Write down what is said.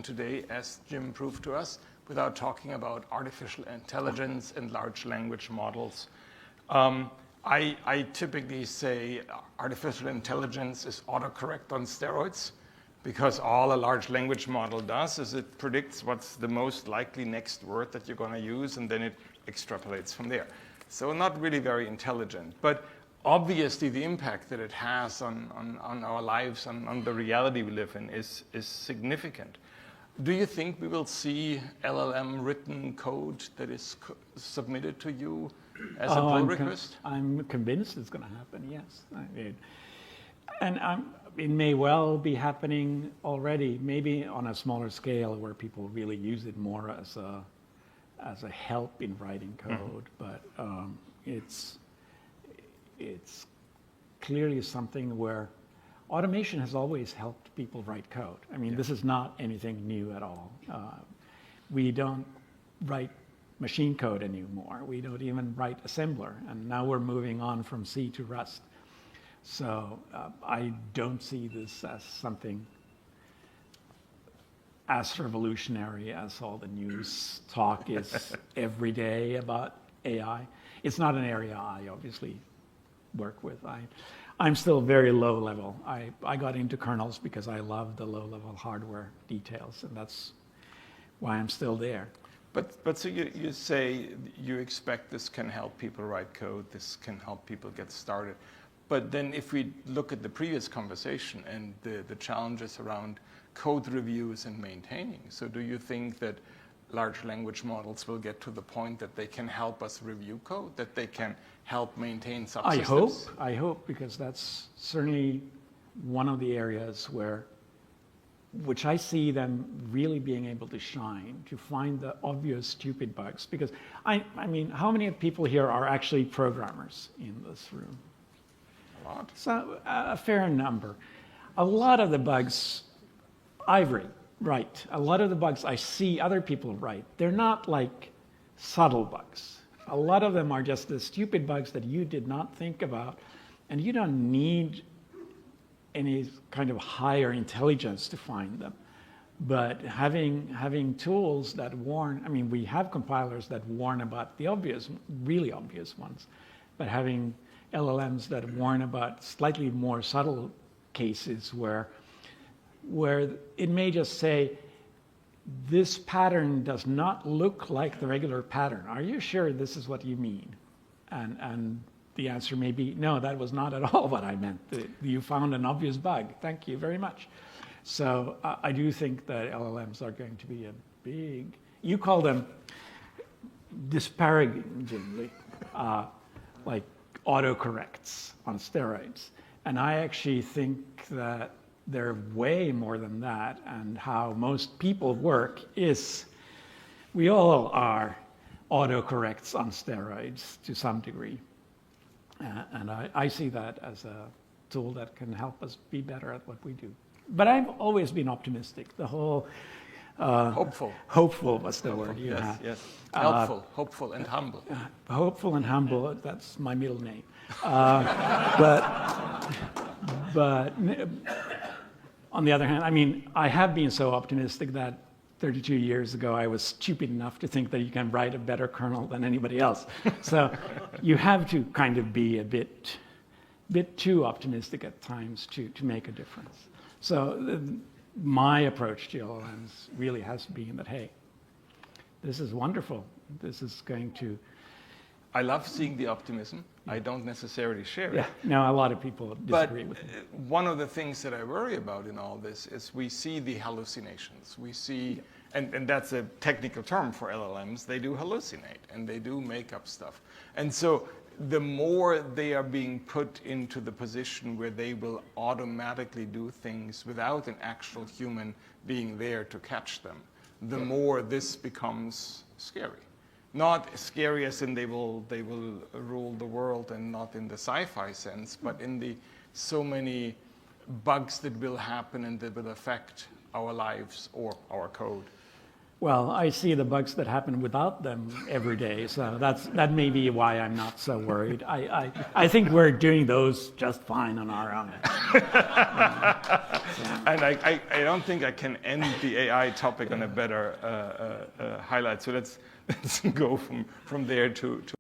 today, as Jim proved to us, without talking about artificial intelligence and large language models. I typically say artificial intelligence is autocorrect on steroids, because all a large language model does is it predicts what's the most likely next word that you're going to use, and then it extrapolates from there. So not really very intelligent. But obviously the impact that it has on our lives, on the reality we live in, is significant. Do you think we will see LLM written code that is submitted to you as a pull request? I'm convinced it's going to happen, yes. It may well be happening already, maybe on a smaller scale where people really use it more as a help in writing code. But it's clearly something where automation has always helped people write code. I mean, this is not anything new at all. We don't write machine code anymore. We don't even write assembler. And now we're moving on from C to Rust. So I don't see this as something as revolutionary as all the news talk is every day about AI. It's not an area I obviously work with. I'm still very low level. I got into kernels because I love the low level hardware details, and that's why I'm still there. But so you say you expect this can help people write code, this can help people get started. But then if we look at the previous conversation and the challenges around code reviews and maintaining, so do you think that large language models will get to the point that they can help us review code, that they can help maintain subsystems? I hope, because that's certainly one of the areas which I see them really being able to shine, to find the obvious stupid bugs. Because, I mean, how many people here are actually programmers in this room? A lot. So, a fair number. A lot of the bugs I write. A lot of the bugs I see other people write. They're not like subtle bugs. A lot of them are just the stupid bugs that you did not think about, and you don't need any kind of higher intelligence to find them. But having tools that warn, I mean, we have compilers that warn about the obvious, really obvious ones, but having LLMs that warn about slightly more subtle cases where it may just say, this pattern does not look like the regular pattern. Are you sure this is what you mean? And the answer may be, no, that was not at all what I meant. You found an obvious bug. Thank you very much. So I do think that LLMs are going to be a big, you call them disparagingly, like autocorrects on steroids. And I actually think that they're way more than that, and how most people work is, we all are autocorrects on steroids to some degree. And I see that as a tool that can help us be better at what we do. But I've always been optimistic. The whole hopeful. Hopeful was the word you had. Yes. Helpful, hopeful, and humble. Hopeful and humble, that's my middle name. But on the other hand, I mean, I have been so optimistic that 32 years ago, I was stupid enough to think that you can write a better kernel than anybody else. So you have to kind of be a bit too optimistic at times to make a difference. So my approach to LLMs really has been that, hey, this is wonderful. This is going to... I love seeing the optimism. I don't necessarily share it. Yeah, no, a lot of people disagree with me. One of the things that I worry about in all this is we see the hallucinations. We see, and that's a technical term for LLMs, they do hallucinate and they do make up stuff. And so the more they are being put into the position where they will automatically do things without an actual human being there to catch them, the more this becomes scary. Not scary as in they will rule the world, and not in the sci-fi sense, but in the so many bugs that will happen and that will affect our lives or our code. Well, I see the bugs that happen without them every day, so that may be why I'm not so worried. I think we're doing those just fine on our own. And I don't think I can end the AI topic on a better highlight. So let's go from there to